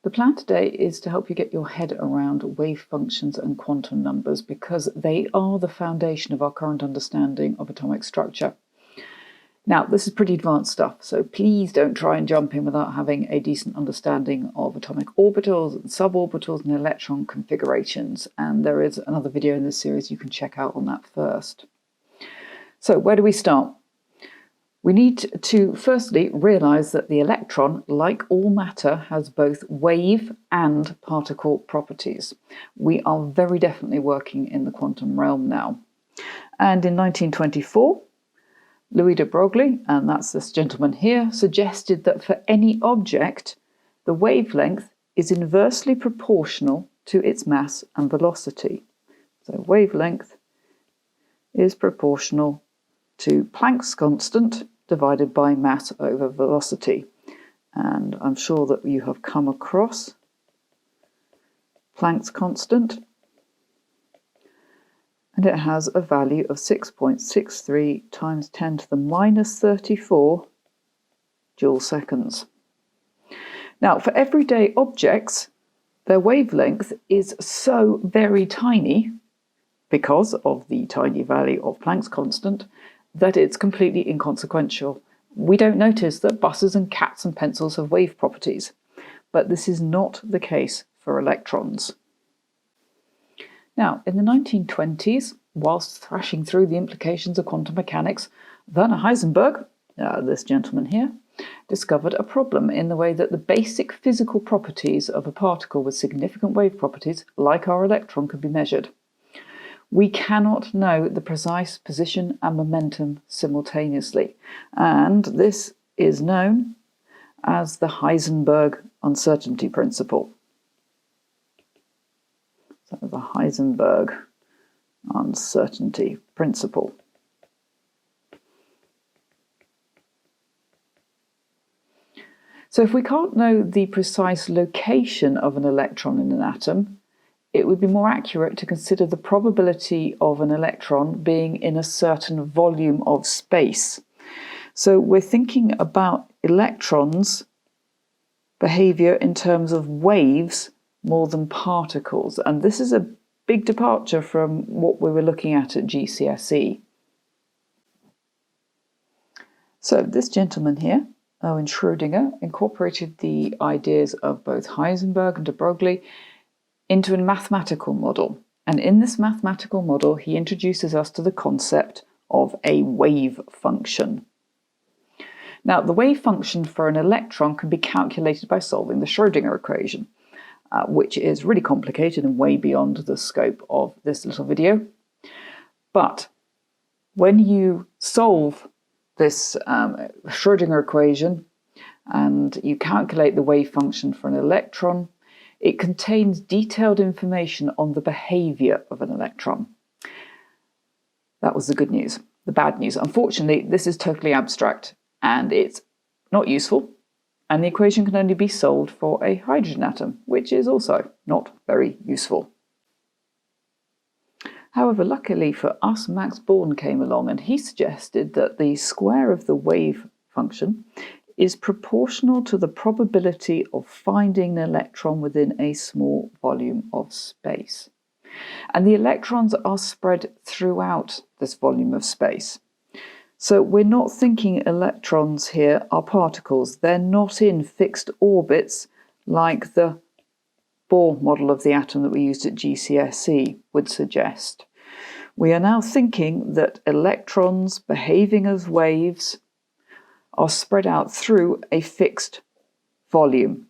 The plan today is to help you get your head around wave functions and quantum numbers because they are the foundation of our current understanding of atomic structure. Now, this is pretty advanced stuff, so please don't try and jump in without having a decent understanding of atomic orbitals and suborbitals and electron configurations. And there is another video in this series you can check out on that first. So where do we start? We need to firstly realise that the electron, like all matter, has both wave and particle properties. We are very definitely working in the quantum realm now. And in 1924, Louis de Broglie, and that's this gentleman here, suggested that for any object, the wavelength is inversely proportional to its mass and velocity. So wavelength is proportional to Planck's constant divided by mass over velocity. And I'm sure that you have come across Planck's constant, and it has a value of 6.63 times 10 to the minus 34 joule seconds. Now, for everyday objects, their wavelength is so very tiny, because of the tiny value of Planck's constant, that it's completely inconsequential. We don't notice that buses and cats and pencils have wave properties, but this is not the case for electrons. Now, in the 1920s, whilst thrashing through the implications of quantum mechanics, Werner Heisenberg, this gentleman here, discovered a problem in the way that the basic physical properties of a particle with significant wave properties, like our electron, could be measured. We cannot know the precise position and momentum simultaneously, and this is known as the Heisenberg uncertainty principle. So the Heisenberg uncertainty principle. So if we can't know the precise location of an electron in an atom, it would be more accurate to consider the probability of an electron being in a certain volume of space. So we're thinking about electrons' behavior in terms of waves more than particles, and this is a big departure from what we were looking at GCSE. So this gentleman here, Owen Schrödinger, incorporated the ideas of both Heisenberg and de Broglie into a mathematical model, and in this mathematical model he introduces us to the concept of a wave function. Now, the wave function for an electron can be calculated by solving the Schrödinger equation, which is really complicated and way beyond the scope of this little video. But when you solve this Schrödinger equation and you calculate the wave function for an electron, it contains detailed information on the behavior of an electron. That was the good news. The bad news, unfortunately, this is totally abstract and it's not useful. And the equation can only be solved for a hydrogen atom, which is also not very useful. However, luckily for us, Max Born came along and he suggested that the square of the wave function is proportional to the probability of finding an electron within a small volume of space. And the electrons are spread throughout this volume of space. So we're not thinking electrons here are particles. They're not in fixed orbits like the Bohr model of the atom that we used at GCSE would suggest. We are now thinking that electrons behaving as waves are spread out through a fixed volume.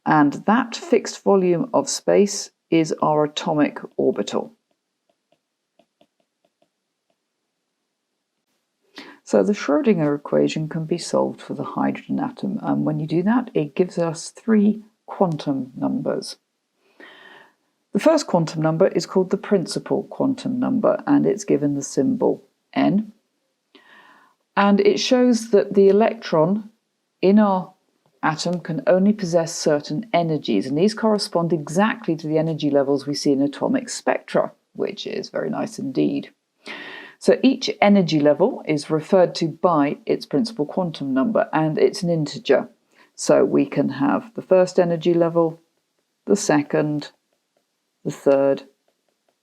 And that fixed volume of space is our atomic orbital. So the Schrödinger equation can be solved for the hydrogen atom, and when you do that, it gives us three quantum numbers. The first quantum number is called the principal quantum number, and it's given the symbol N. And it shows that the electron in our atom can only possess certain energies, and these correspond exactly to the energy levels we see in atomic spectra, which is very nice indeed. So each energy level is referred to by its principal quantum number, and it's an integer. So we can have the first energy level, the second, the third,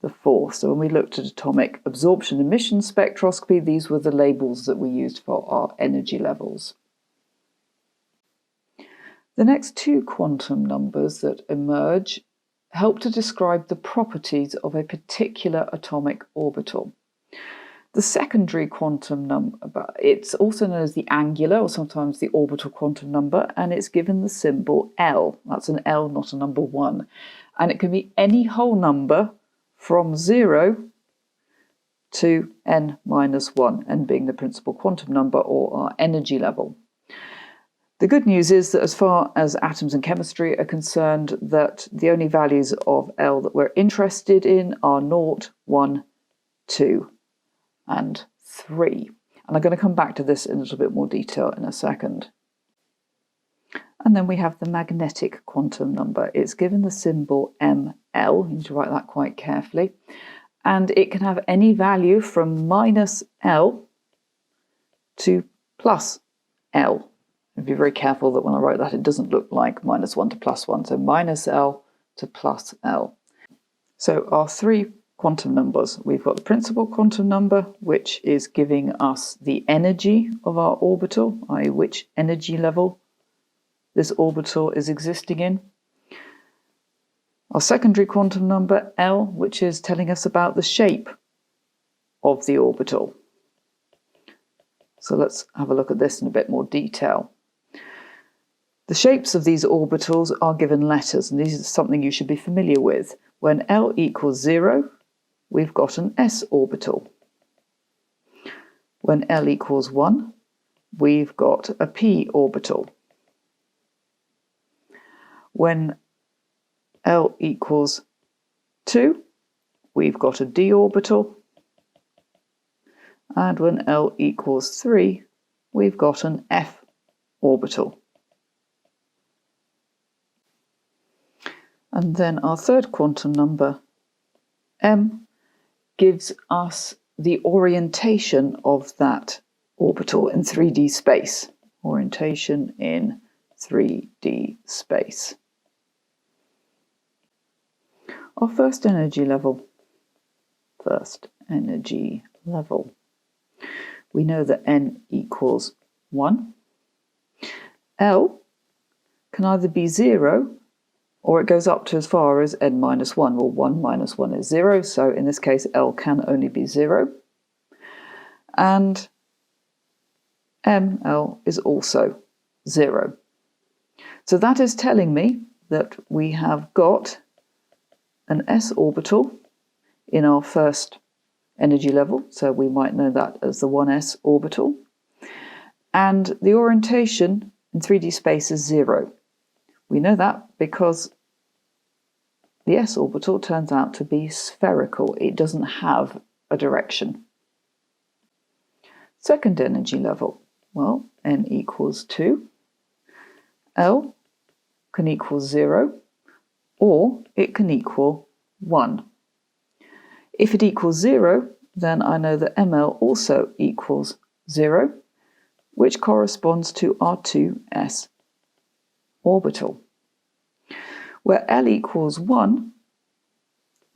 the fourth. So when we looked at atomic absorption emission spectroscopy, these were the labels that we used for our energy levels. The next two quantum numbers that emerge help to describe the properties of a particular atomic orbital. The secondary quantum number, it's also known as the angular or sometimes the orbital quantum number, and it's given the symbol L. That's an L, not a number 1. And it can be any whole number from 0 to n minus 1, n being the principal quantum number or our energy level. The good news is that as far as atoms and chemistry are concerned, that the only values of L that we're interested in are 0, 1, 2, and 3. And I'm going to come back to this in a little bit more detail in a second. And then we have the magnetic quantum number. It's given the symbol ML. You need to write that quite carefully. And it can have any value from minus L to plus L. Be very careful that when I write that, it doesn't look like minus 1 to plus 1. So minus L to plus L. So our three quantum numbers. We've got the principal quantum number, which is giving us the energy of our orbital, i.e. which energy level this orbital is existing in. Our secondary quantum number, L, which is telling us about the shape of the orbital. So let's have a look at this in a bit more detail. The shapes of these orbitals are given letters, and this is something you should be familiar with. When L equals 0, we've got an s orbital. When L equals 1, we've got a p orbital. When L equals 2, we've got a d orbital. And when L equals 3, we've got an f orbital. And then our third quantum number, m, gives us the orientation of that orbital in 3D space. Orientation in 3D space. Our first energy level. We know that n equals 1. L can either be 0 or it goes up to as far as n minus 1. Well, 1 minus 1 is 0, so in this case L can only be 0. And ML is also 0. So that is telling me that we have got an s orbital in our first energy level, so we might know that as the 1s orbital. And the orientation in 3D space is 0. We know that because the s orbital turns out to be spherical. It doesn't have a direction. Second energy level. Well, n equals 2. L can equal 0, or it can equal 1. If it equals 0, then I know that ML also equals 0, which corresponds to our 2s orbital. Where L equals 1,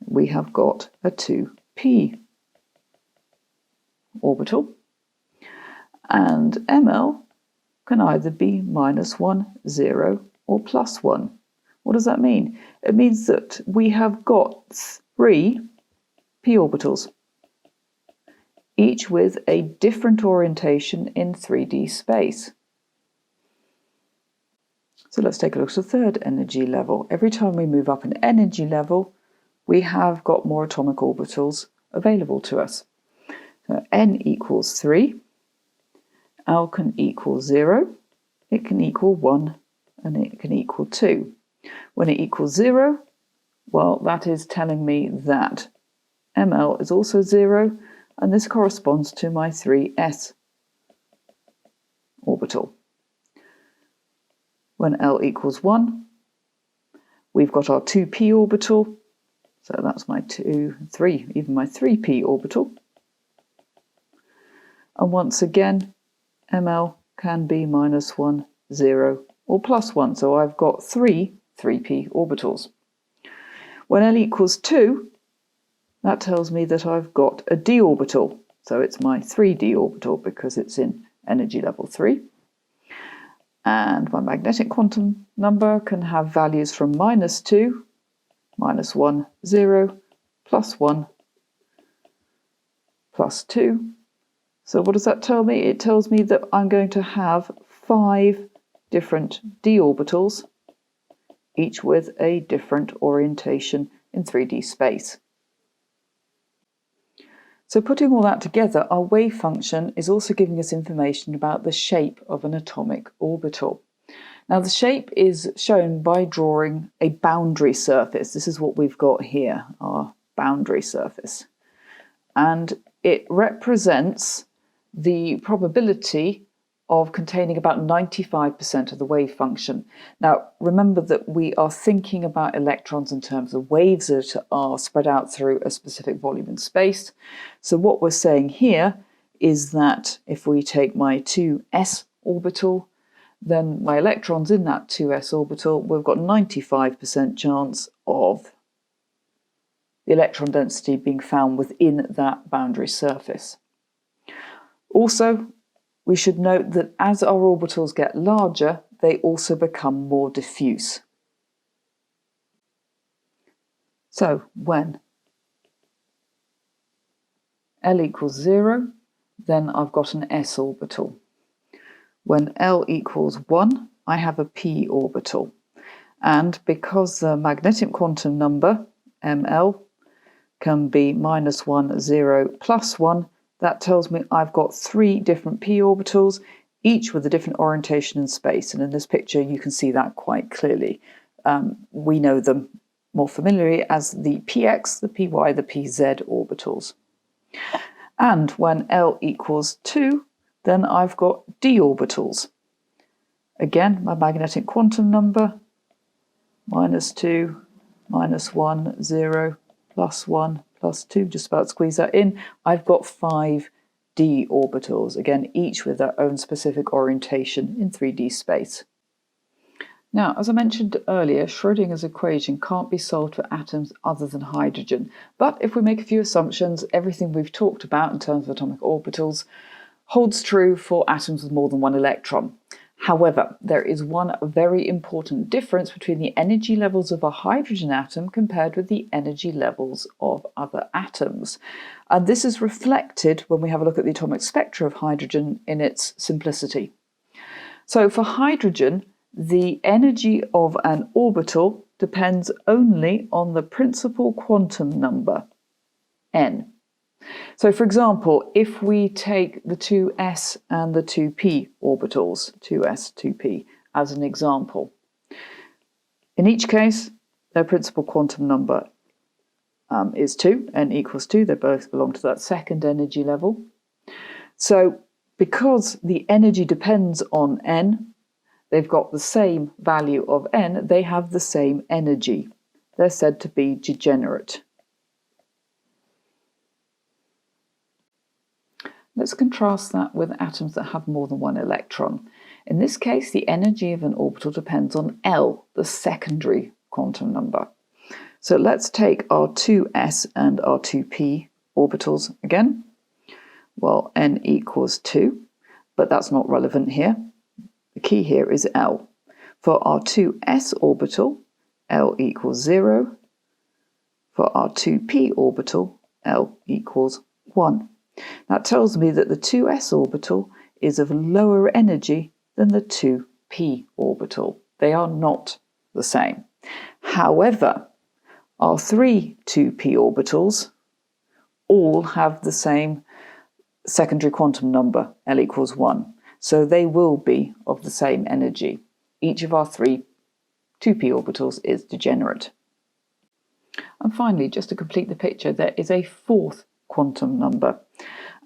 we have got a 2p orbital, and ML can either be minus 1, 0, or plus 1. What does that mean? It means that we have got 3 p orbitals, each with a different orientation in 3D space. So let's take a look at the third energy level. Every time we move up an energy level, we have got more atomic orbitals available to us. So n equals 3, L can equal 0, it can equal 1, and it can equal 2. When it equals 0, well, that is telling me that ML is also 0, and this corresponds to my 3s orbital. When L equals 1, we've got our 2p orbital, so that's my 2, 3, even my 3p orbital. And once again, ML can be minus 1, 0, or plus 1, so I've got 3 3p orbitals. When L equals 2, that tells me that I've got a d orbital. So it's my 3d orbital because it's in energy level 3. And my magnetic quantum number can have values from -2, -1, 0, +1, +2. So what does that tell me? It tells me that I'm going to have 5 different d orbitals, each with a different orientation in 3D space. So putting all that together, our wave function is also giving us information about the shape of an atomic orbital. Now the shape is shown by drawing a boundary surface. This is what we've got here, our boundary surface. And it represents the probability of containing about 95% of the wave function. Now, remember that we are thinking about electrons in terms of waves that are spread out through a specific volume in space. So what we're saying here is that if we take my 2s orbital, then my electrons in that 2s orbital, we've got 95% chance of the electron density being found within that boundary surface. Also, we should note that as our orbitals get larger, they also become more diffuse. So when L equals 0, then I've got an s orbital. When L equals 1, I have a p orbital. And because the magnetic quantum number, ml, can be -1, 0, +1, that tells me I've got 3 different p orbitals, each with a different orientation in space. And in this picture, you can see that quite clearly. We know them more familiarly as the px, the py, the pz orbitals. And when L equals 2, then I've got d orbitals. Again, my magnetic quantum number, -2, -1, 0, +1, +2, just about squeeze that in. I've got 5 d orbitals, again, each with their own specific orientation in 3D space. Now, as I mentioned earlier, Schrödinger's equation can't be solved for atoms other than hydrogen. But if we make a few assumptions, everything we've talked about in terms of atomic orbitals holds true for atoms with more than one electron. However, there is one very important difference between the energy levels of a hydrogen atom compared with the energy levels of other atoms. And this is reflected when we have a look at the atomic spectra of hydrogen in its simplicity. So for hydrogen, the energy of an orbital depends only on the principal quantum number, n. So for example, if we take the 2s and the 2p orbitals, 2s, 2p, as an example, in each case, their principal quantum number is 2, n equals 2. They both belong to that second energy level. So because the energy depends on n, they've got the same value of n, they have the same energy. They're said to be degenerate. Let's contrast that with atoms that have more than one electron. In this case, the energy of an orbital depends on L, the secondary quantum number. So let's take our 2s and our 2p orbitals again. Well, n equals 2, but that's not relevant here. The key here is L. For our 2s orbital, L equals 0. For our 2p orbital, L equals 1. That tells me that the 2s orbital is of lower energy than the 2p orbital. They are not the same. However, our 3 2p orbitals all have the same secondary quantum number, L equals 1. So they will be of the same energy. Each of our 3 2p orbitals is degenerate. And finally, just to complete the picture, there is a 4th quantum number.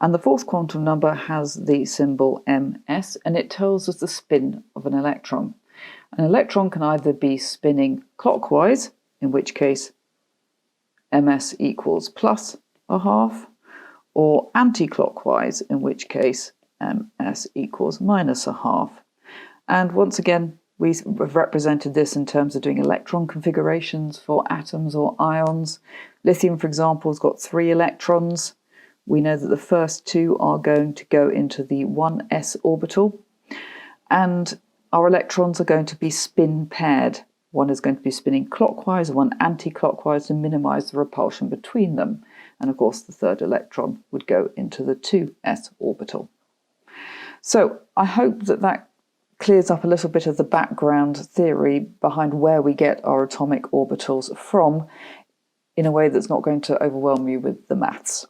And the 4th quantum number has the symbol ms, and it tells us the spin of an electron. An electron can either be spinning clockwise, in which case ms equals +0.5, or anti-clockwise, in which case ms equals -0.5. And once again, We've represented this in terms of doing electron configurations for atoms or ions. Lithium, for example, has got 3 electrons. We know that the first 2 are going to go into the 1s orbital, and our electrons are going to be spin paired. One is going to be spinning clockwise, one anti-clockwise, to minimize the repulsion between them. And of course, the third electron would go into the 2s orbital. So I hope that that clears up a little bit of the background theory behind where we get our atomic orbitals from, in a way that's not going to overwhelm you with the maths.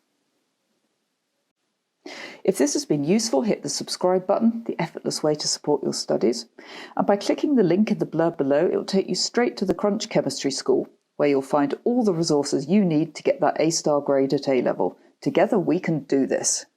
If this has been useful, hit the subscribe button, the effortless way to support your studies. And by clicking the link in the blurb below, it will take you straight to the Crunch Chemistry School, where you'll find all the resources you need to get that A-star grade at A-level. Together we can do this.